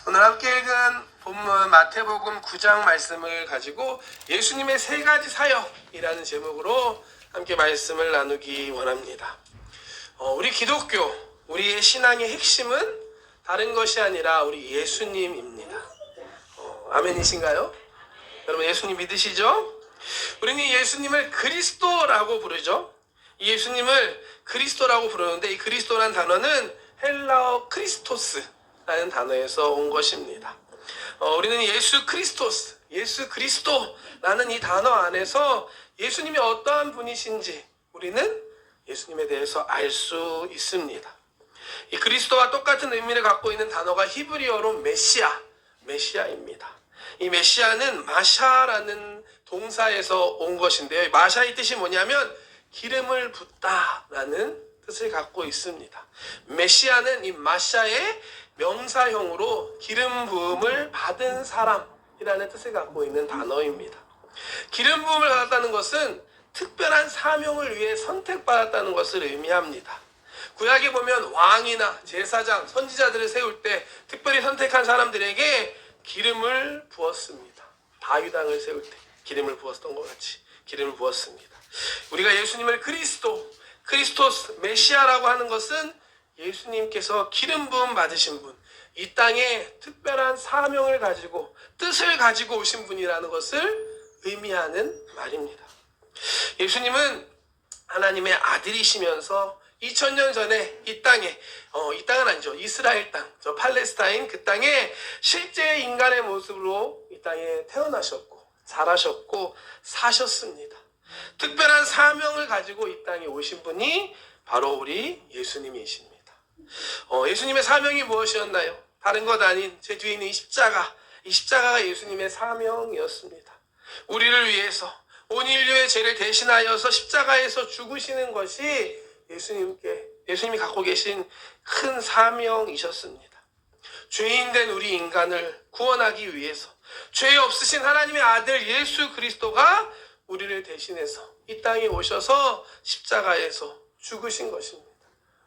오늘 함께 읽은 본문 마태복음 9장 말씀을 가지고 예수님의 세 가지 사역이라는 제목으로 함께 말씀을 나누기 원합니다. 우리 기독교, 우리의 신앙의 핵심은 다른 것이 아니라 우리 예수님입니다. 아멘이신가요? 여러분 예수님 믿으시죠? 우리는 예수님을 그리스도라고 부르죠. 예수님을 그리스도라고 부르는데 이 그리스도라는 단어는 헬라어 크리스토스라는 단어에서 온 것입니다. 우리는 예수 크리스토스, 예수 그리스도라는 이 단어 안에서 예수님이 어떠한 분이신지 우리는 예수님에 대해서 알 수 있습니다. 이 그리스도와 똑같은 의미를 갖고 있는 단어가 히브리어로 메시아입니다. 이 메시아는 마샤라는 동사에서 온 것인데요. 마샤의 뜻이 뭐냐면 기름을 붓다라는 뜻을 갖고 있습니다. 메시아는 이 마샤의 명사형으로 기름 부음을 받은 사람이라는 뜻을 갖고 있는 단어입니다. 기름 부음을 받았다는 것은 특별한 사명을 위해 선택받았다는 것을 의미합니다. 구약에 보면 왕이나 제사장, 선지자들을 세울 때 특별히 선택한 사람들에게 기름을 부었습니다. 다윗왕을 세울 때 기름을 부었던 것 같이 기름을 부었습니다. 우리가 예수님을 크리스토스, 메시아라고 하는 것은 예수님께서 기름 부음 받으신 분, 이 땅에 특별한 사명을 가지고 뜻을 가지고 오신 분이라는 것을 의미하는 말입니다. 예수님은 하나님의 아들이시면서 2000년 전에 이 땅에, 이 땅은 아니죠. 이스라엘 땅, 저 팔레스타인 그 땅에 실제 인간의 모습으로 이 땅에 태어나셨고, 자라셨고, 사셨습니다. 특별한 사명을 가지고 이 땅에 오신 분이 바로 우리 예수님이십니다. 예수님의 사명이 무엇이었나요? 다른 것 아닌 제 뒤에 있는 이 십자가가 예수님의 사명이었습니다. 우리를 위해서 온 인류의 죄를 대신하여서 십자가에서 죽으시는 것이 예수님이 갖고 계신 큰 사명이셨습니다. 죄인된 우리 인간을 구원하기 위해서 죄 없으신 하나님의 아들 예수 그리스도가 우리를 대신해서 이 땅에 오셔서 십자가에서 죽으신 것입니다.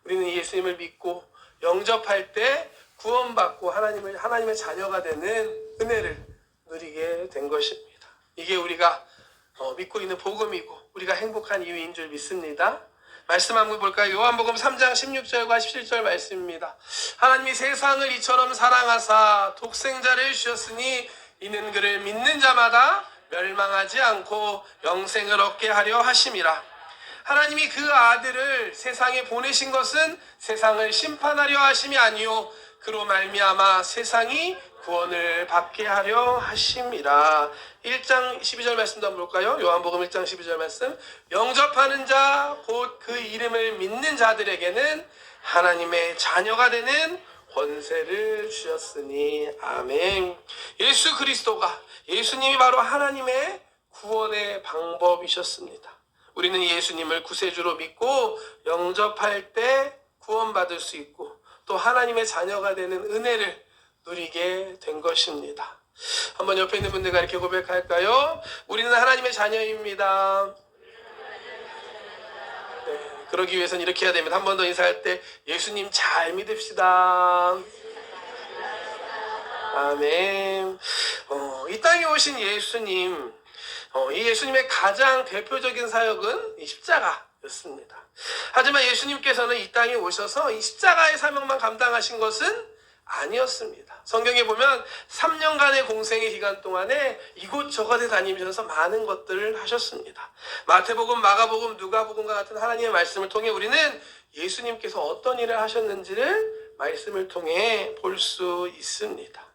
우리는 예수님을 믿고 영접할 때 구원받고 하나님의 자녀가 되는 은혜를 누리게 된 것입니다. 이게 우리가 믿고 있는 복음이고 우리가 행복한 이유인 줄 믿습니다. 말씀 한번 볼까요? 요한복음 3장 16절과 17절 말씀입니다. 하나님이 세상을 이처럼 사랑하사 독생자를 주셨으니 이는 그를 믿는 자마다 멸망하지 않고 영생을 얻게 하려 하심이라. 하나님이 그 아들을 세상에 보내신 것은 세상을 심판하려 하심이 아니요 그로 말미암아 세상이 구원을 받게 하려 하심이라. 1장 12절 말씀도 한번 볼까요? 요한복음 1장 12절 말씀. 영접하는 자 곧 그 이름을 믿는 자들에게는 하나님의 자녀가 되는 권세를 주셨으니 아멘. 예수 그리스도가 예수님이 바로 하나님의 구원의 방법이셨습니다. 우리는 예수님을 구세주로 믿고 영접할 때 구원받을 수 있고 또 하나님의 자녀가 되는 은혜를 누리게 된 것입니다. 한번 옆에 있는 분들과 이렇게 고백할까요? 우리는 하나님의 자녀입니다. 네, 그러기 위해서는 이렇게 해야 됩니다. 한 번 더 인사할 때 예수님 잘 믿읍시다. 아멘. 이 땅에 오신 예수님, 이 예수님의 가장 대표적인 사역은 이 십자가였습니다. 하지만 예수님께서는 이 땅에 오셔서 이 십자가의 사명만 감당하신 것은 아니었습니다. 성경에 보면 3년간의 공생의 기간 동안에 이곳저곳에 다니면서 많은 것들을 하셨습니다. 마태복음, 마가복음, 누가복음과 같은 하나님의 말씀을 통해 우리는 예수님께서 어떤 일을 하셨는지를 말씀을 통해 볼 수 있습니다.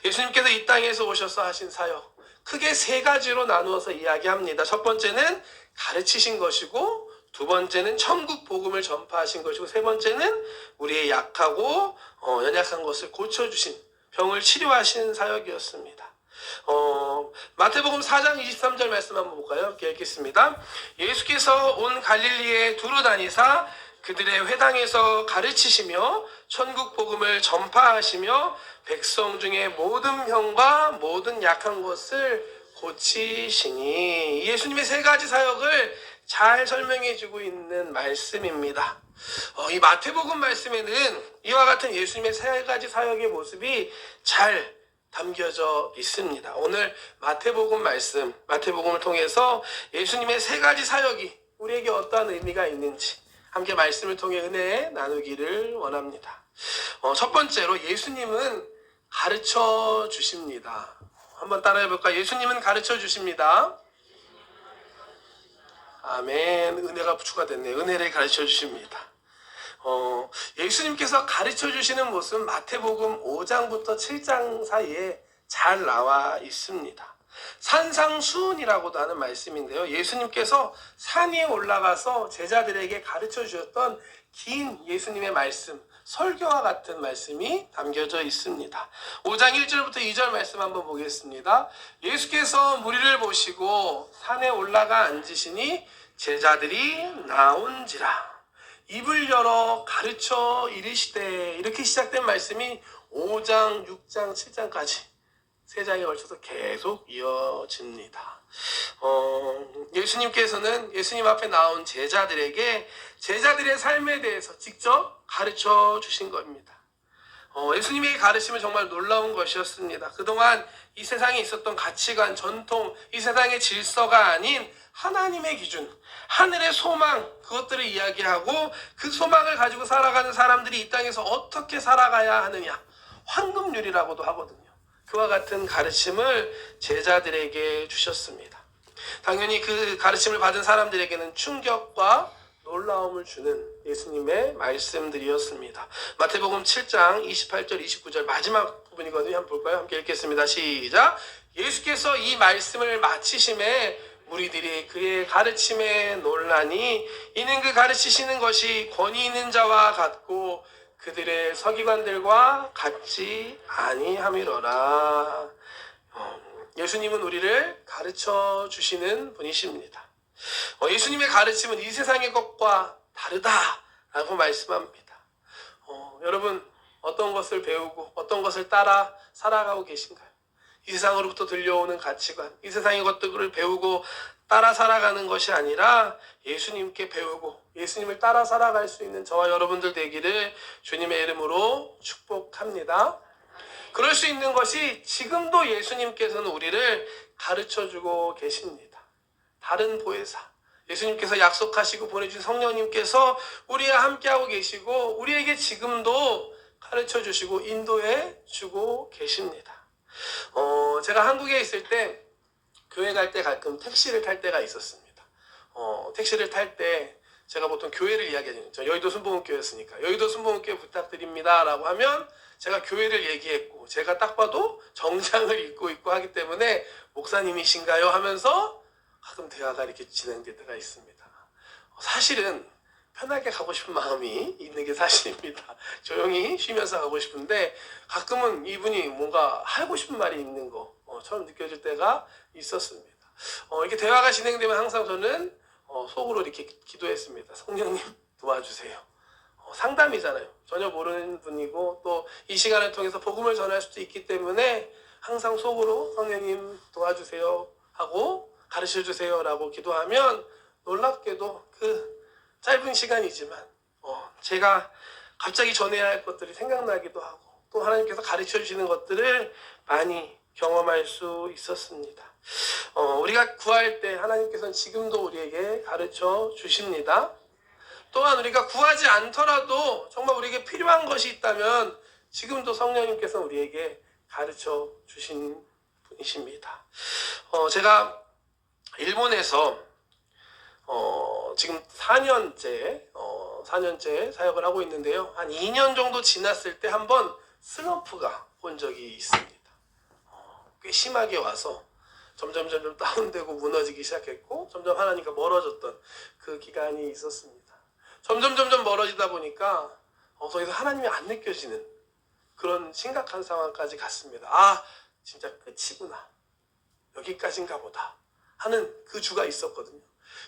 예수님께서 이 땅에서 오셔서 하신 사역 크게 세 가지로 나누어서 이야기합니다. 첫 번째는 가르치신 것이고, 두 번째는 천국 복음을 전파하신 것이고, 세 번째는 우리의 약하고 연약한 것을 고쳐주신, 병을 치료하신 사역이었습니다. 마태복음 4장 23절 말씀 한번 볼까요? 이렇게 읽겠습니다. 예수께서 온 갈릴리에 두루 다니사 그들의 회당에서 가르치시며 천국 복음을 전파하시며 백성 중에 모든 병과 모든 약한 것을 고치시니. 예수님의 세 가지 사역을 잘 설명해 주고 있는 말씀입니다. 이 마태복음 말씀에는 이와 같은 예수님의 세 가지 사역의 모습이 잘 담겨져 있습니다. 오늘 마태복음 말씀, 마태복음을 통해서 예수님의 세 가지 사역이 우리에게 어떠한 의미가 있는지 함께 말씀을 통해 은혜 나누기를 원합니다. 첫 번째로 예수님은 가르쳐 주십니다. 한번 따라해 볼까요? 예수님은 가르쳐 주십니다. 아멘. 은혜가 추가됐네요. 은혜를 가르쳐 주십니다. 예수님께서 가르쳐 주시는 모습은 마태복음 5장부터 7장 사이에 잘 나와 있습니다. 산상수훈이라고도 하는 말씀인데요. 예수님께서 산에 올라가서 제자들에게 가르쳐 주셨던 긴 예수님의 말씀, 설교와 같은 말씀이 담겨져 있습니다. 5장 1절부터 2절 말씀 한번 보겠습니다. 예수께서 무리를 보시고 산에 올라가 앉으시니 제자들이 나온지라. 입을 열어 가르쳐 이르시되, 이렇게 시작된 말씀이 5장, 6장, 7장까지 세 장에 걸쳐서 계속 이어집니다. 예수님께서는 예수님 앞에 나온 제자들에게 제자들의 삶에 대해서 직접 가르쳐 주신 겁니다. 예수님의 가르침은 정말 놀라운 것이었습니다. 그동안 이 세상에 있었던 가치관, 전통, 이 세상의 질서가 아닌 하나님의 기준, 하늘의 소망, 그것들을 이야기하고 그 소망을 가지고 살아가는 사람들이 이 땅에서 어떻게 살아가야 하느냐, 황금률이라고도 하거든요. 그와 같은 가르침을 제자들에게 주셨습니다. 당연히 그 가르침을 받은 사람들에게는 충격과 놀라움을 주는 예수님의 말씀들이었습니다. 마태복음 7장 28절 29절 마지막 부분이거든요. 한번 볼까요? 함께 읽겠습니다. 시작. 예수께서 이 말씀을 마치심에 무리들이 그의 가르침에 놀라니 이는 그 가르치시는 것이 권위 있는 자와 같고 그들의 서기관들과 같지 아니함이로라. 예수님은 우리를 가르쳐 주시는 분이십니다. 예수님의 가르침은 이 세상의 것과 다르다라고 말씀합니다. 여러분 어떤 것을 배우고 어떤 것을 따라 살아가고 계신가요? 이 세상으로부터 들려오는 가치관, 이 세상의 것들을 배우고 따라 살아가는 것이 아니라 예수님께 배우고 예수님을 따라 살아갈 수 있는 저와 여러분들 되기를 주님의 이름으로 축복합니다. 그럴 수 있는 것이 지금도 예수님께서는 우리를 가르쳐주고 계십니다. 다른 보혜사, 예수님께서 약속하시고 보내주신 성령님께서 우리와 함께하고 계시고 우리에게 지금도 가르쳐주시고 인도해 주고 계십니다. 제가 한국에 있을 때 교회 갈 때 가끔 택시를 탈 때가 있었습니다. 택시를 탈 때 제가 보통 교회를 이야기하죠. 저 여의도 순복음교회였으니까 여의도 순복음교회 부탁드립니다 라고 하면 제가 교회를 얘기했고 제가 딱 봐도 정장을 입고 있고 하기 때문에 목사님이신가요? 하면서 가끔 대화가 이렇게 진행될 때가 있습니다. 사실은 편하게 가고 싶은 마음이 있는 게 사실입니다. 조용히 쉬면서 가고 싶은데 가끔은 이분이 뭔가 하고 싶은 말이 있는 것처럼 느껴질 때가 있었습니다. 이렇게 대화가 진행되면 항상 저는 속으로 이렇게 기도했습니다. 성령님 도와주세요. 상담이잖아요. 전혀 모르는 분이고 또 이 시간을 통해서 복음을 전할 수도 있기 때문에 항상 속으로 성령님 도와주세요 하고 가르쳐주세요 라고 기도하면 놀랍게도 그 짧은 시간이지만 제가 갑자기 전해야 할 것들이 생각나기도 하고 또 하나님께서 가르쳐 주시는 것들을 많이 경험할 수 있었습니다. 우리가 구할 때 하나님께서는 지금도 우리에게 가르쳐 주십니다. 또한 우리가 구하지 않더라도 정말 우리에게 필요한 것이 있다면 지금도 성령님께서 우리에게 가르쳐 주신 분이십니다. 제가 일본에서 지금 4년째 사역을 하고 있는데요. 한 2년 정도 지났을 때 한번 슬럼프가 온 적이 있습니다. 꽤 심하게 와서 점점 다운되고 무너지기 시작했고 점점 하나님과 멀어졌던 그 기간이 있었습니다. 점점 멀어지다 보니까 더 이상 하나님이 안 느껴지는 그런 심각한 상황까지 갔습니다. 진짜 끝이구나. 여기까지인가 보다 하는 그 주가 있었거든요.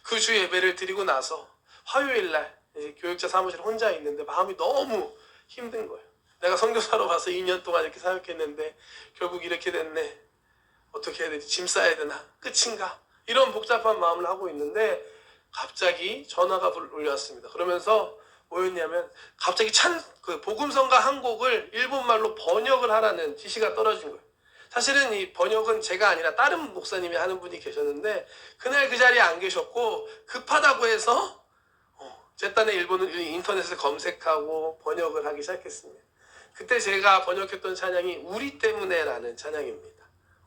그 주 예배를 드리고 나서 화요일날 교육자 사무실 혼자 있는데 마음이 너무 힘든 거예요. 내가 선교사로 와서 2년 동안 이렇게 사역했는데 결국 이렇게 됐네. 어떻게 해야 되지? 짐 싸야 되나? 끝인가? 이런 복잡한 마음을 하고 있는데 갑자기 전화가 울려왔습니다. 그러면서 뭐였냐면 갑자기 그 복음성가 한 곡을 일본말로 번역을 하라는 지시가 떨어진 거예요. 사실은 이 번역은 제가 아니라 다른 목사님이 하는 분이 계셨는데 그날 그 자리에 안 계셨고 급하다고 해서 제 딴에 일본은 인터넷에 검색하고 번역을 하기 시작했습니다. 그때 제가 번역했던 찬양이 우리 때문에라는 찬양입니다.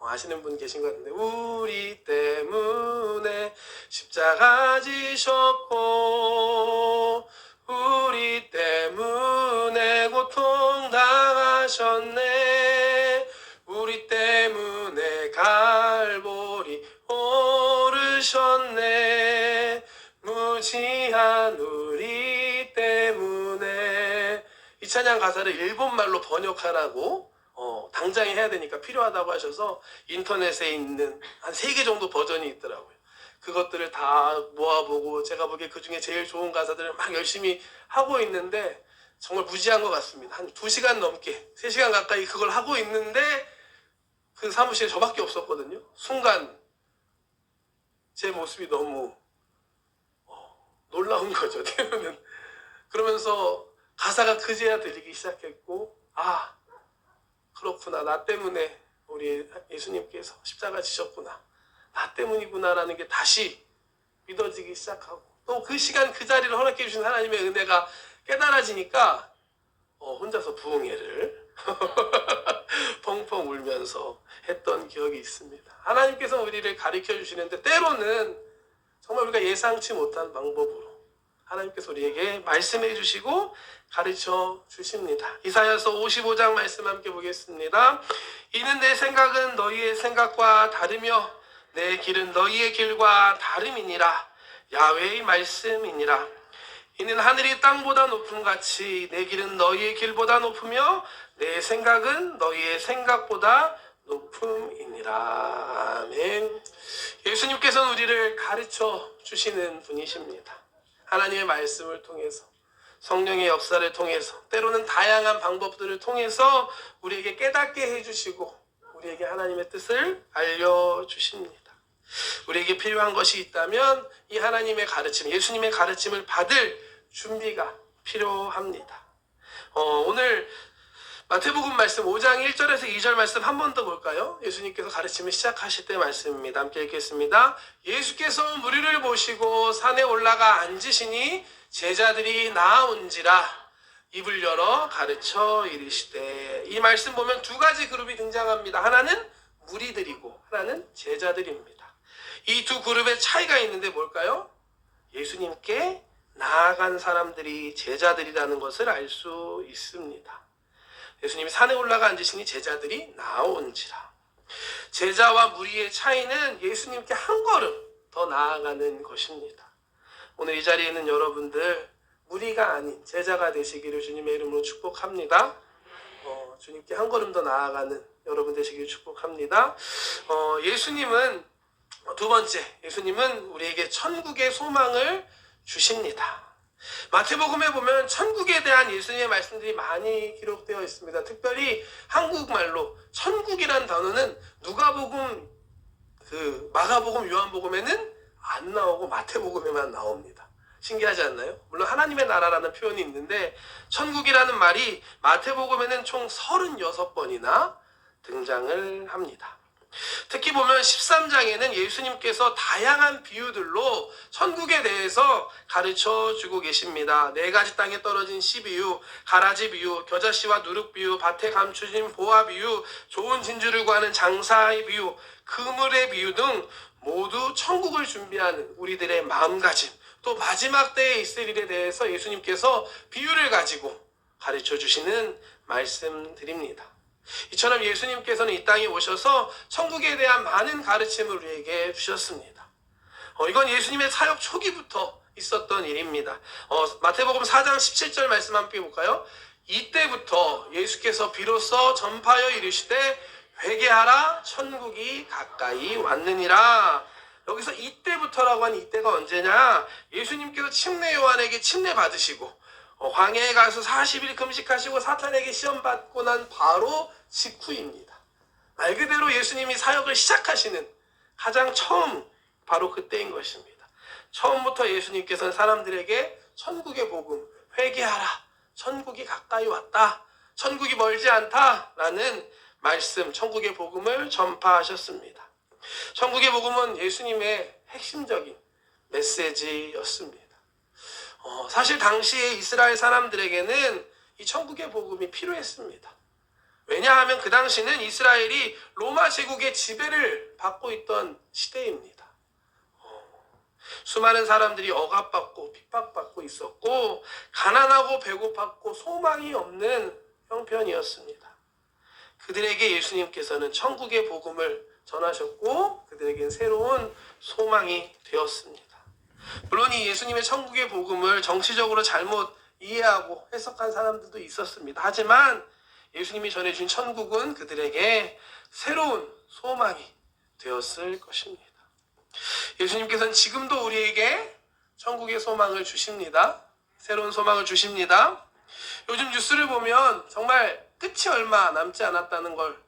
아시는 분 계신 것 같은데 우리 때문에 십자가 지셨고 우리 때문에 고통당하셨네 우리 때문에 갈보리 오르셨네 무지한 우리 때문에 이 찬양 가사를 일본말로 번역하라고 당장 해야 되니까 필요하다고 하셔서 인터넷에 있는 한 3개 정도 버전이 있더라고요. 그것들을 다 모아보고 제가 보기에 그 중에 제일 좋은 가사들을 막 열심히 하고 있는데 정말 무지한 것 같습니다. 한 2시간 넘게 3시간 가까이 그걸 하고 있는데 그 사무실에 저밖에 없었거든요. 순간 제 모습이 너무 놀라운 거죠. 그러면서 가사가 그제야 들리기 시작했고 그렇구나. 나 때문에 우리 예수님께서 십자가 지셨구나. 나 때문이구나라는 게 다시 믿어지기 시작하고 또 그 시간 그 자리를 허락해 주신 하나님의 은혜가 깨달아지니까 혼자서 부흥회를 펑펑 울면서 했던 기억이 있습니다. 하나님께서 우리를 가르쳐 주시는데 때로는 정말 우리가 예상치 못한 방법으로 하나님께서 우리에게 말씀해 주시고 가르쳐 주십니다. 이사야서 55장 말씀 함께 보겠습니다. 이는 내 생각은 너희의 생각과 다르며 내 길은 너희의 길과 다름이니라. 야훼의 말씀이니라. 이는 하늘이 땅보다 높음같이 내 길은 너희의 길보다 높으며 내 생각은 너희의 생각보다 높음이니라. 아멘. 예수님께서는 우리를 가르쳐 주시는 분이십니다. 하나님의 말씀을 통해서 성령의 역사를 통해서 때로는 다양한 방법들을 통해서 우리에게 깨닫게 해주시고 우리에게 하나님의 뜻을 알려주십니다. 우리에게 필요한 것이 있다면 이 하나님의 가르침, 예수님의 가르침을 받을 준비가 필요합니다. 오늘 마태복음 말씀 5장 1절에서 2절 말씀 한 번 더 볼까요? 예수님께서 가르침을 시작하실 때 말씀입니다. 함께 읽겠습니다. 예수께서 무리를 보시고 산에 올라가 앉으시니 제자들이 나아온지라 입을 열어 가르쳐 이르시되. 이 말씀 보면 2가지 그룹이 등장합니다. 하나는 무리들이고 하나는 제자들입니다. 이 두 그룹의 차이가 있는데 뭘까요? 예수님께 나아간 사람들이 제자들이라는 것을 알 수 있습니다. 예수님이 산에 올라가 앉으시니 제자들이 나온지라. 제자와 무리의 차이는 예수님께 한 걸음 더 나아가는 것입니다. 오늘 이 자리에 있는 여러분들 무리가 아닌 제자가 되시기를 주님의 이름으로 축복합니다. 주님께 한 걸음 더 나아가는 여러분 되시기를 축복합니다. 예수님은 두 번째, 예수님은 우리에게 천국의 소망을 주십니다. 마태복음에 보면 천국에 대한 예수님의 말씀들이 많이 기록되어 있습니다. 특별히 한국말로 천국이란 단어는 누가복음, 마가복음, 요한복음에는 안 나오고 마태복음에만 나옵니다. 신기하지 않나요? 물론 하나님의 나라라는 표현이 있는데 천국이라는 말이 마태복음에는 총 36번이나 등장을 합니다. 특히 보면 13장에는 예수님께서 다양한 비유들로 천국에 대해서 가르쳐 주고 계십니다. 4가지 땅에 떨어진 씨 비유, 가라지 비유, 겨자씨와 누룩 비유, 밭에 감추진 보화 비유, 좋은 진주를 구하는 장사의 비유, 그물의 비유 등 모두 천국을 준비하는 우리들의 마음가짐, 또 마지막 때에 있을 일에 대해서 예수님께서 비유를 가지고 가르쳐 주시는 말씀들입니다. 이처럼 예수님께서는 이 땅에 오셔서 천국에 대한 많은 가르침을 우리에게 주셨습니다. 이건 예수님의 사역 초기부터 있었던 일입니다. 마태복음 4장 17절 말씀 함께 볼까요? 이때부터 예수께서 비로소 전파하여 이르시되 회개하라 천국이 가까이 왔느니라. 여기서 이때부터라고 하니 이때가 언제냐? 예수님께서 침례 요한에게 침례 받으시고 광야에 가서 40일 금식하시고 사탄에게 시험 받고 난 바로 직후입니다. 말 그대로 예수님이 사역을 시작하시는 가장 처음 바로 그때인 것입니다. 처음부터 예수님께서는 사람들에게 천국의 복음, 회개하라. 천국이 가까이 왔다. 천국이 멀지 않다. 라는 말씀, 천국의 복음을 전파하셨습니다. 천국의 복음은 예수님의 핵심적인 메시지였습니다. 사실 당시에 이스라엘 사람들에게는 이 천국의 복음이 필요했습니다. 왜냐하면 그 당시는 이스라엘이 로마 제국의 지배를 받고 있던 시대입니다. 수많은 사람들이 억압받고 핍박받고 있었고 가난하고 배고팠고 소망이 없는 형편이었습니다. 그들에게 예수님께서는 천국의 복음을 전하셨고 그들에겐 새로운 소망이 되었습니다. 물론 이 예수님의 천국의 복음을 정치적으로 잘못 이해하고 해석한 사람들도 있었습니다. 하지만 예수님이 전해주신 천국은 그들에게 새로운 소망이 되었을 것입니다. 예수님께서는 지금도 우리에게 천국의 소망을 주십니다. 새로운 소망을 주십니다. 요즘 뉴스를 보면 정말 끝이 얼마 남지 않았다는 걸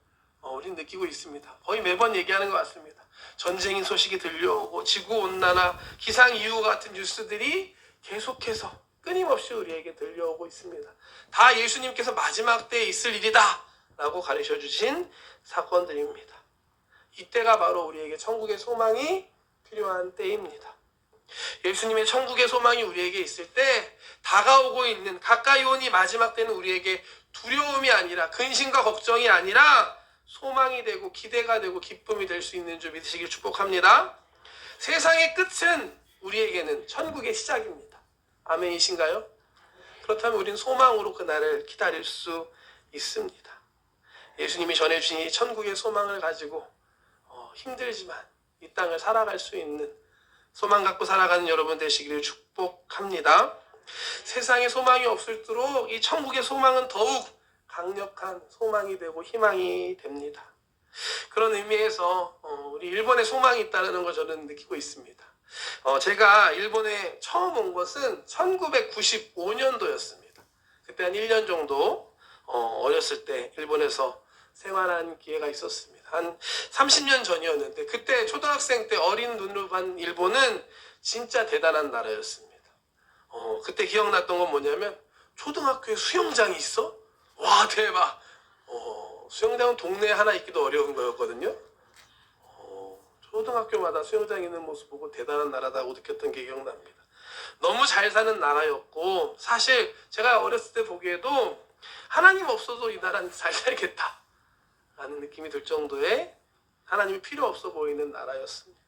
우리는 느끼고 있습니다. 거의 매번 얘기하는 것 같습니다. 전쟁인 소식이 들려오고 지구온난화, 기상이후 같은 뉴스들이 계속해서 끊임없이 우리에게 들려오고 있습니다. 다 예수님께서 마지막 때에 있을 일이다 라고 가르쳐 주신 사건들입니다. 이때가 바로 우리에게 천국의 소망이 필요한 때입니다. 예수님의 천국의 소망이 우리에게 있을 때 다가오고 있는 가까이 오니 마지막 때는 우리에게 두려움이 아니라 근심과 걱정이 아니라 소망이 되고 기대가 되고 기쁨이 될 수 있는 줄 믿으시길 축복합니다. 세상의 끝은 우리에게는 천국의 시작입니다. 아멘이신가요? 그렇다면 우리는 소망으로 그날을 기다릴 수 있습니다. 예수님이 전해주신 이 천국의 소망을 가지고 힘들지만 이 땅을 살아갈 수 있는 소망 갖고 살아가는 여러분 되시기를 축복합니다. 세상에 소망이 없을수록 이 천국의 소망은 더욱 강력한 소망이 되고 희망이 됩니다. 그런 의미에서 우리 일본에 소망이 있다는 걸 저는 느끼고 있습니다. 제가 일본에 처음 온 것은 1995년도였습니다. 그때 한 1년 정도 어렸을 때 일본에서 생활한 기회가 있었습니다. 한 30년 전이었는데 그때 초등학생 때 어린 눈으로 본 일본은 진짜 대단한 나라였습니다. 그때 기억났던 건 뭐냐면 초등학교에 수영장이 있어? 와 대박! 수영장은 동네에 하나 있기도 어려운 거였거든요. 초등학교마다 수영장 있는 모습 보고 대단한 나라다고 느꼈던 게 기억납니다. 너무 잘 사는 나라였고 사실 제가 어렸을 때 보기에도 하나님 없어도 이 나라는 잘 살겠다 라는 느낌이 들 정도의 하나님이 필요 없어 보이는 나라였습니다.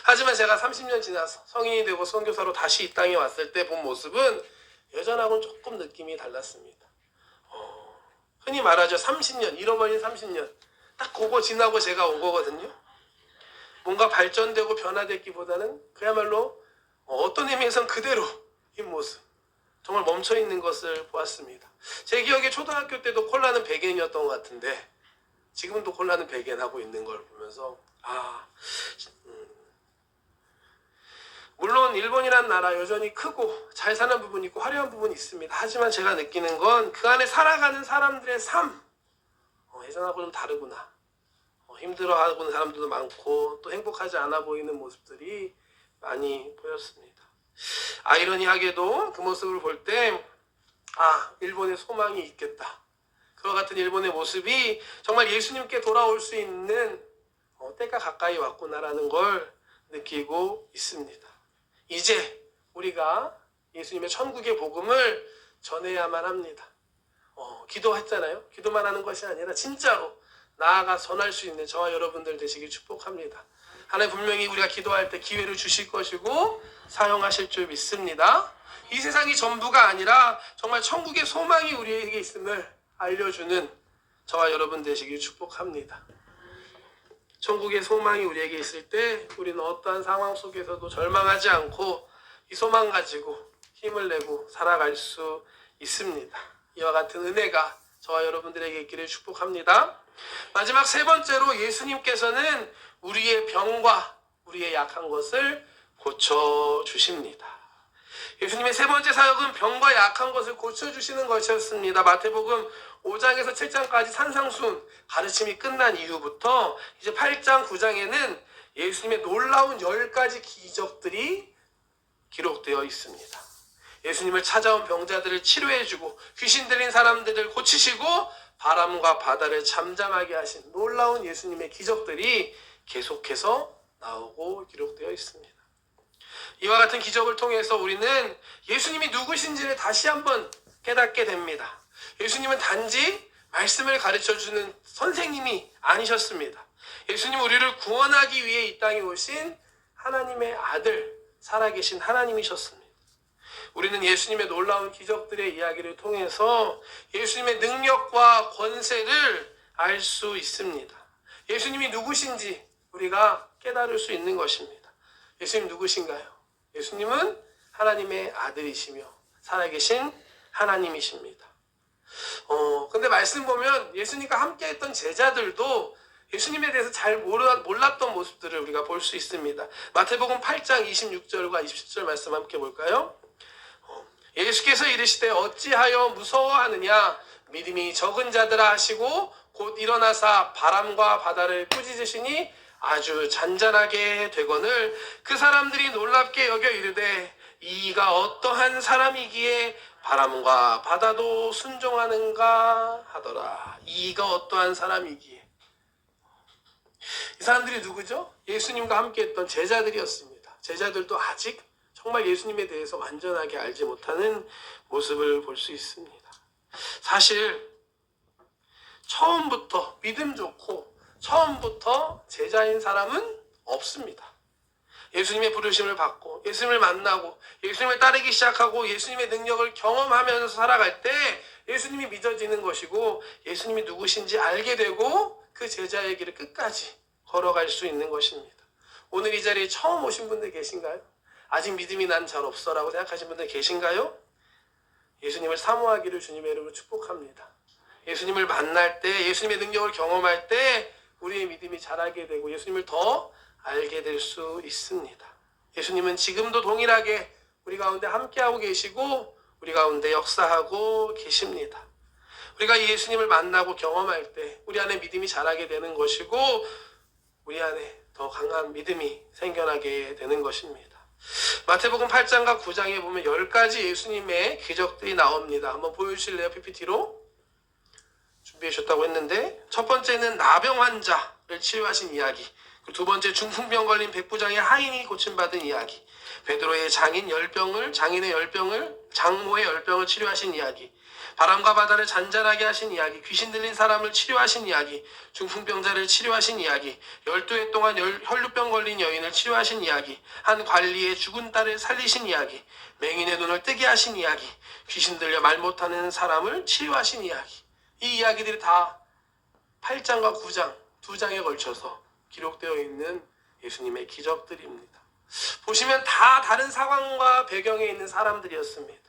하지만 제가 30년 지나서 성인이 되고 선교사로 다시 이 땅에 왔을 때 본 모습은 예전하고는 조금 느낌이 달랐습니다. 흔히 말하죠. 30년, 잃어버린 30년. 딱 그거 지나고 제가 온 거거든요. 뭔가 발전되고 변화됐기보다는 그야말로 어떤 의미에선 그대로인 모습. 정말 멈춰있는 것을 보았습니다. 제 기억에 초등학교 때도 콜라는 100엔이었던 것 같은데 지금은 또 콜라는 100엔 하고 있는 걸 보면서 물론 일본이라는 나라 여전히 크고 잘 사는 부분이 있고 화려한 부분이 있습니다. 하지만 제가 느끼는 건 그 안에 살아가는 사람들의 삶 예전하고 좀 다르구나. 힘들어하고 있는 사람들도 많고 또 행복하지 않아 보이는 모습들이 많이 보였습니다. 아이러니하게도 그 모습을 볼 때 일본에 소망이 있겠다. 그와 같은 일본의 모습이 정말 예수님께 돌아올 수 있는 때가 가까이 왔구나라는 걸 느끼고 있습니다. 이제 우리가 예수님의 천국의 복음을 전해야만 합니다. 기도했잖아요. 기도만 하는 것이 아니라 진짜로 나아가 전할 수 있는 저와 여러분들 되시길 축복합니다. 하나님 분명히 우리가 기도할 때 기회를 주실 것이고 사용하실 줄 믿습니다. 이 세상이 전부가 아니라 정말 천국의 소망이 우리에게 있음을 알려주는 저와 여러분 되시길 축복합니다. 천국의 소망이 우리에게 있을 때 우리는 어떠한 상황 속에서도 절망하지 않고 이 소망 가지고 힘을 내고 살아갈 수 있습니다. 이와 같은 은혜가 저와 여러분들에게 있기를 축복합니다. 마지막 세 번째로 예수님께서는 우리의 병과 우리의 약한 것을 고쳐주십니다. 예수님의 세 번째 사역은 병과 약한 것을 고쳐주시는 것이었습니다. 마태복음 5장에서 7장까지 산상순 가르침이 끝난 이후부터 이제 8장, 9장에는 예수님의 놀라운 10가지 기적들이 기록되어 있습니다. 예수님을 찾아온 병자들을 치료해주고 귀신 들린 사람들을 고치시고 바람과 바다를 잠잠하게 하신 놀라운 예수님의 기적들이 계속해서 나오고 기록되어 있습니다. 이와 같은 기적을 통해서 우리는 예수님이 누구신지를 다시 한번 깨닫게 됩니다. 예수님은 단지 말씀을 가르쳐주는 선생님이 아니셨습니다. 예수님은 우리를 구원하기 위해 이 땅에 오신 하나님의 아들, 살아계신 하나님이셨습니다. 우리는 예수님의 놀라운 기적들의 이야기를 통해서 예수님의 능력과 권세를 알 수 있습니다. 예수님이 누구신지 우리가 깨달을 수 있는 것입니다. 예수님 누구신가요? 예수님은 하나님의 아들이시며 살아계신 하나님이십니다. 근데 말씀 보면 예수님과 함께 했던 제자들도 예수님에 대해서 잘 몰랐던 모습들을 우리가 볼 수 있습니다. 마태복음 8장 26절과 27절 말씀 함께 볼까요? 예수께서 이르시되 어찌하여 무서워하느냐 믿음이 적은 자들아 하시고 곧 일어나사 바람과 바다를 꾸짖으시니 아주 잔잔하게 되거늘 그 사람들이 놀랍게 여겨 이르되 이가 어떠한 사람이기에 바람과 바다도 순종하는가 하더라. 이가 어떠한 사람이기에. 이 사람들이 누구죠? 예수님과 함께 했던 제자들이었습니다. 제자들도 아직 정말 예수님에 대해서 완전하게 알지 못하는 모습을 볼 수 있습니다. 사실 처음부터 믿음 좋고 처음부터 제자인 사람은 없습니다. 예수님의 부르심을 받고 예수님을 만나고 예수님을 따르기 시작하고 예수님의 능력을 경험하면서 살아갈 때 예수님이 믿어지는 것이고 예수님이 누구신지 알게 되고 그 제자의 길을 끝까지 걸어갈 수 있는 것입니다. 오늘 이 자리에 처음 오신 분들 계신가요? 아직 믿음이 난 잘 없어라고 생각하시는 분들 계신가요? 예수님을 사모하기를 주님의 이름으로 축복합니다. 예수님을 만날 때 예수님의 능력을 경험할 때 우리의 믿음이 자라게 되고 예수님을 더 알게 될 수 있습니다. 예수님은 지금도 동일하게 우리 가운데 함께하고 계시고 우리 가운데 역사하고 계십니다. 우리가 이 예수님을 만나고 경험할 때 우리 안에 믿음이 자라게 되는 것이고 우리 안에 더 강한 믿음이 생겨나게 되는 것입니다. 마태복음 8장과 9장에 보면 10가지 예수님의 기적들이 나옵니다. 한번 보여주실래요? PPT로 준비해 주셨다고 했는데 첫 번째는 나병 환자를 치유하신 이야기, 두 번째 중풍병 걸린 백부장의 하인이 고침받은 이야기, 베드로의 장인의 열병을 장모의 열병을 치료하신 이야기, 바람과 바다를 잔잔하게 하신 이야기, 귀신 들린 사람을 치료하신 이야기, 중풍병자를 치료하신 이야기, 12해 동안 혈루병 걸린 여인을 치료하신 이야기, 한 관리의 죽은 딸을 살리신 이야기, 맹인의 눈을 뜨게 하신 이야기, 귀신 들려 말 못하는 사람을 치유하신 이야기. 이 이야기들이 다 8장과 9장, 2장에 걸쳐서 기록되어 있는 예수님의 기적들입니다. 보시면 다 다른 상황과 배경에 있는 사람들이었습니다.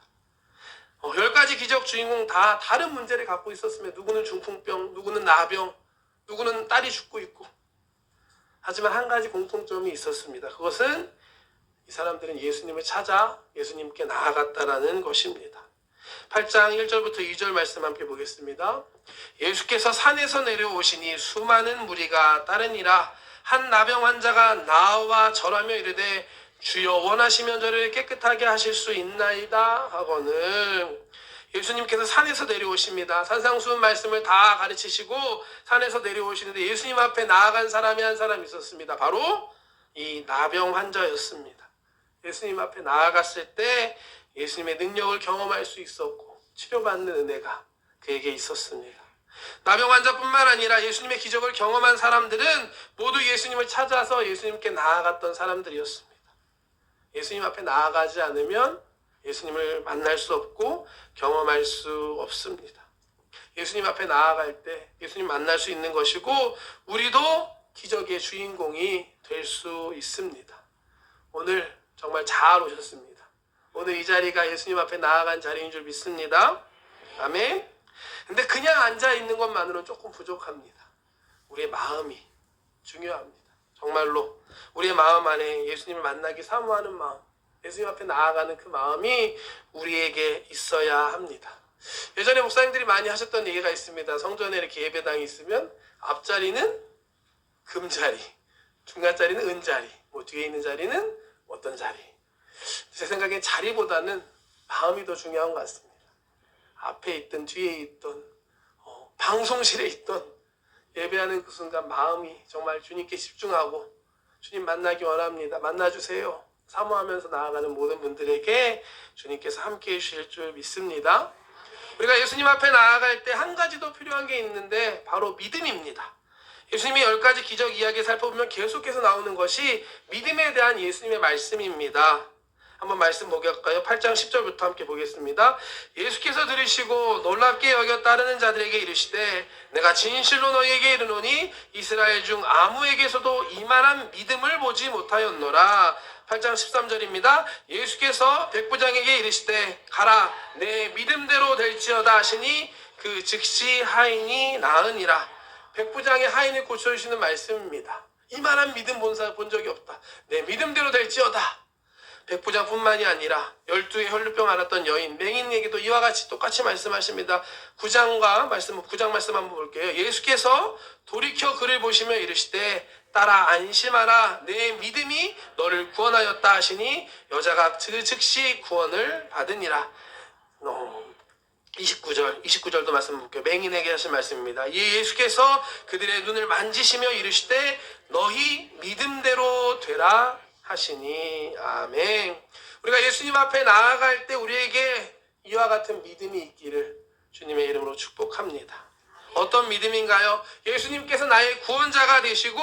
10가지 기적 주인공 다 다른 문제를 갖고 있었으며 누구는 중풍병, 누구는 나병, 누구는 딸이 죽고 있고 하지만 한 가지 공통점이 있었습니다. 그것은 이 사람들은 예수님을 찾아 예수님께 나아갔다라는 것입니다. 8장 1절부터 2절 말씀 함께 보겠습니다. 예수께서 산에서 내려오시니 수많은 무리가 따르니라. 한 나병 환자가 나와 절하며 이르되 주여 원하시면 저를 깨끗하게 하실 수 있나이다 하거늘. 예수님께서 산에서 내려오십니다. 산상수훈 말씀을 다 가르치시고 산에서 내려오시는데 예수님 앞에 나아간 사람이 한 사람 있었습니다. 바로 이 나병 환자였습니다. 예수님 앞에 나아갔을 때 예수님의 능력을 경험할 수 있었고 치료받는 은혜가 그에게 있었습니다. 나병 환자뿐만 아니라 예수님의 기적을 경험한 사람들은 모두 예수님을 찾아서 예수님께 나아갔던 사람들이었습니다. 예수님 앞에 나아가지 않으면 예수님을 만날 수 없고 경험할 수 없습니다. 예수님 앞에 나아갈 때 예수님 만날 수 있는 것이고 우리도 기적의 주인공이 될 수 있습니다. 오늘 정말 잘 오셨습니다. 오늘 이 자리가 예수님 앞에 나아간 자리인 줄 믿습니다. 아멘. 근데 그냥 앉아있는 것만으로는 조금 부족합니다. 우리의 마음이 중요합니다. 정말로 우리의 마음 안에 예수님을 만나기 사모하는 마음, 예수님 앞에 나아가는 그 마음이 우리에게 있어야 합니다. 예전에 목사님들이 많이 하셨던 얘기가 있습니다. 성전에 이렇게 예배당이 있으면 앞자리는 금자리, 중간자리는 은자리, 뒤에 있는 자리는 어떤 자리. 제 생각엔 자리보다는 마음이 더 중요한 것 같습니다. 앞에 있든 뒤에 있든 방송실에 있든 예배하는 그 순간 마음이 정말 주님께 집중하고 주님 만나기 원합니다. 만나주세요. 사모하면서 나아가는 모든 분들에게 주님께서 함께해 주실 줄 믿습니다. 우리가 예수님 앞에 나아갈 때 한 가지 더 필요한 게 있는데 바로 믿음입니다. 예수님이 10가지 기적 이야기 살펴보면 계속해서 나오는 것이 믿음에 대한 예수님의 말씀입니다. 한번 말씀 보겠까요? 8장 10절부터 함께 보겠습니다. 예수께서 들으시고 놀랍게 여겨 따르는 자들에게 이르시되 내가 진실로 너희에게 이르노니 이스라엘 중 아무에게서도 이만한 믿음을 보지 못하였노라. 8장 13절입니다. 예수께서 백부장에게 이르시되 가라 내 믿음대로 될지어다 하시니 그 즉시 하인이 나으니라. 백부장의 하인을 고쳐주시는 말씀입니다. 이만한 믿음 본 적이 없다. 내 믿음대로 될지어다. 백부장뿐만이 아니라 12의 혈루병 앓았던 여인 맹인에게도 이와 같이 똑같이 말씀하십니다. 9장 말씀 한번 볼게요. 예수께서 돌이켜 그를 보시며 이르시되 따라 안심하라 내 믿음이 너를 구원하였다 하시니 여자가 즉시 구원을 받으니라. 29절도 말씀 볼게요. 맹인에게 하신 말씀입니다. 예수께서 그들의 눈을 만지시며 이르시되 너희 믿음대로 되라 하시니. 아멘. 우리가 예수님 앞에 나아갈 때 우리에게 이와 같은 믿음이 있기를 주님의 이름으로 축복합니다. 어떤 믿음인가요? 예수님께서 나의 구원자가 되시고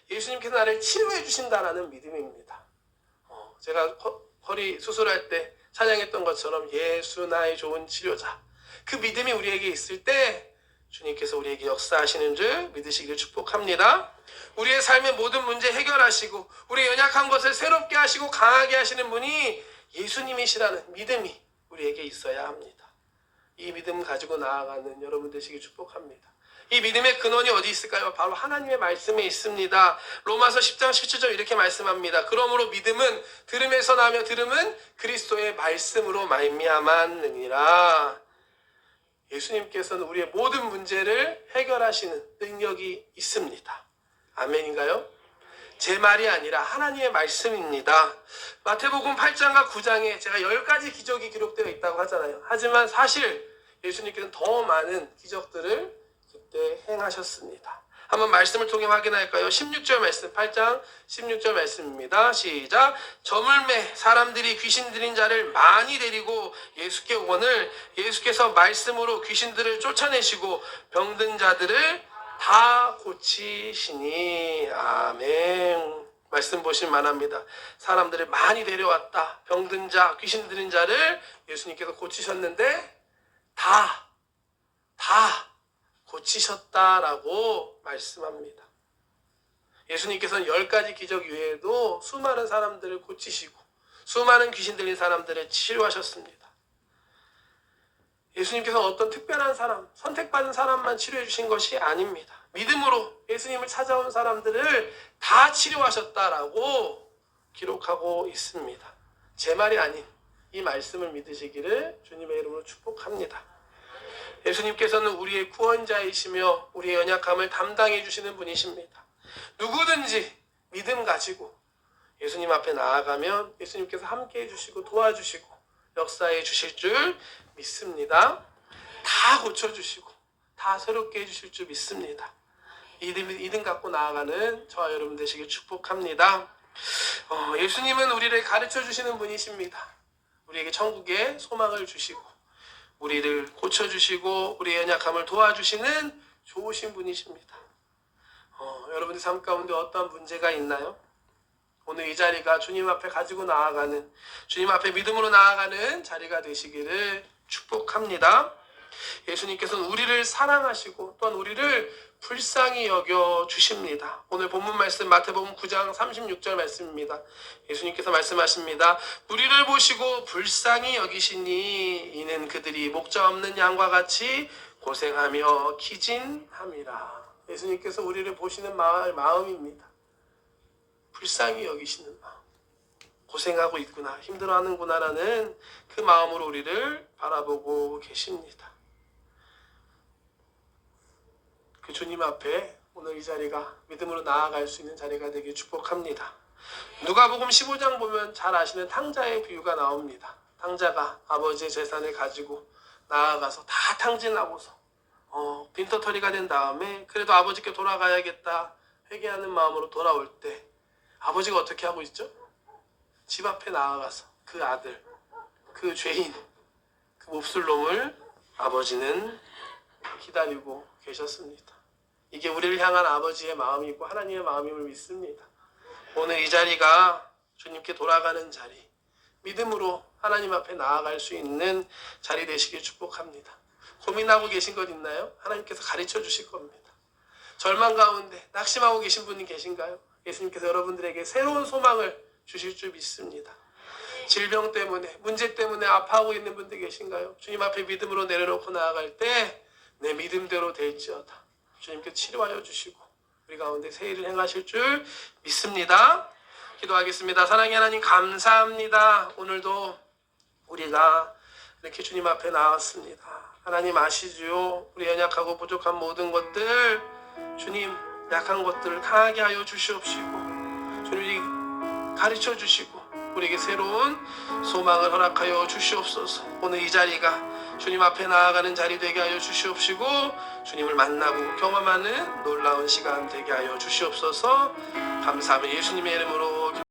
예수님께서 나를 치료해 주신다라는 믿음입니다. 제가 허리 수술할 때 찬양했던 것처럼 예수 나의 좋은 치료자. 그 믿음이 우리에게 있을 때 주님께서 우리에게 역사하시는 줄 믿으시기를 축복합니다. 우리의 삶의 모든 문제 해결하시고 우리의 연약한 것을 새롭게 하시고 강하게 하시는 분이 예수님이시라는 믿음이 우리에게 있어야 합니다. 이 믿음 가지고 나아가는 여러분 되시길 축복합니다. 이 믿음의 근원이 어디 있을까요? 바로 하나님의 말씀에 있습니다. 로마서 10장 17절 이렇게 말씀합니다. 그러므로 믿음은 들음에서 나며 들음은 그리스도의 말씀으로 말미암았느니라. 예수님께서는 우리의 모든 문제를 해결하시는 능력이 있습니다. 아멘인가요? 제 말이 아니라 하나님의 말씀입니다. 마태복음 8장과 9장에 제가 10가지 기적이 기록되어 있다고 하잖아요. 하지만 사실 예수님께서는 더 많은 기적들을 그때 행하셨습니다. 한번 말씀을 통해 확인할까요? 16절 말씀, 8장 16절 말씀입니다. 시작. 저물매 사람들이 귀신 들린 자를 많이 데리고 예수께 오거늘 예수께서 말씀으로 귀신들을 쫓아내시고 병든 자들을 다 고치시니. 아멘. 말씀 보시면 만합니다. 사람들을 많이 데려왔다. 병든 자, 귀신 들린 자를 예수님께서 고치셨는데 다 고치셨다라고 말씀합니다. 예수님께서는 10가지 기적 외에도 수많은 사람들을 고치시고 수많은 귀신 들린 사람들을 치료하셨습니다. 예수님께서는 어떤 특별한 사람, 선택받은 사람만 치료해 주신 것이 아닙니다. 믿음으로 예수님을 찾아온 사람들을 다 치료하셨다라고 기록하고 있습니다. 제 말이 아닌 이 말씀을 믿으시기를 주님의 이름으로 축복합니다. 예수님께서는 우리의 구원자이시며 우리의 연약함을 담당해 주시는 분이십니다. 누구든지 믿음 가지고 예수님 앞에 나아가면 예수님께서 함께 해주시고 도와주시고 역사해 주실 줄 믿습니다. 다 고쳐주시고 다 새롭게 해주실 줄 믿습니다. 믿음 갖고 나아가는 저와 여러분 되시길 축복합니다. 예수님은 우리를 가르쳐 주시는 분이십니다. 우리에게 천국의 소망을 주시고 우리를 고쳐주시고 우리의 연약함을 도와주시는 좋으신 분이십니다. 여러분의 삶 가운데 어떠한 문제가 있나요? 오늘 이 자리가 주님 앞에 가지고 나아가는, 주님 앞에 믿음으로 나아가는 자리가 되시기를 축복합니다. 예수님께서는 우리를 사랑하시고 또한 우리를 불쌍히 여겨 주십니다. 오늘 본문 말씀 마태복음 9장 36절 말씀입니다. 예수님께서 말씀하십니다. 우리를 보시고 불쌍히 여기시니 이는 그들이 목자 없는 양과 같이 고생하며 기진함이라. 예수님께서 우리를 보시는 마음입니다. 불쌍히 여기시는 마음. 고생하고 있구나, 힘들어하는구나라는 그 마음으로 우리를 바라보고 계십니다. 그 주님 앞에 오늘 이 자리가 믿음으로 나아갈 수 있는 자리가 되길 축복합니다. 누가복음 15장 보면 잘 아시는 탕자의 비유가 나옵니다. 탕자가 아버지의 재산을 가지고 나아가서 다 탕진하고서 빈터터리가 된 다음에 그래도 아버지께 돌아가야겠다 회개하는 마음으로 돌아올 때 아버지가 어떻게 하고 있죠? 집 앞에 나아가서 그 아들, 그 죄인, 그 몹쓸 놈을 아버지는 기다리고 계셨습니다. 이게 우리를 향한 아버지의 마음이고 하나님의 마음임을 믿습니다. 오늘 이 자리가 주님께 돌아가는 자리, 믿음으로 하나님 앞에 나아갈 수 있는 자리 되시길 축복합니다. 고민하고 계신 것 있나요? 하나님께서 가르쳐 주실 겁니다. 절망 가운데 낙심하고 계신 분이 계신가요? 예수님께서 여러분들에게 새로운 소망을 주실 줄 믿습니다. 질병 때문에, 문제 때문에 아파하고 있는 분들 계신가요? 주님 앞에 믿음으로 내려놓고 나아갈 때 내 믿음대로 될지어다. 주님께 치료하여 주시고 우리 가운데 새 일을 행하실 줄 믿습니다. 기도하겠습니다. 사랑의 하나님 감사합니다. 오늘도 우리가 이렇게 주님 앞에 나왔습니다. 하나님 아시죠? 우리 연약하고 부족한 모든 것들 주님 약한 것들을 강하게 하여 주시옵시고 주님이 가르쳐 주시고 우리에게 새로운 소망을 허락하여 주시옵소서. 오늘 이 자리가 주님 앞에 나아가는 자리 되게 하여 주시옵시고 주님을 만나고 경험하는 놀라운 시간 되게 하여 주시옵소서. 감사하며 예수님의 이름으로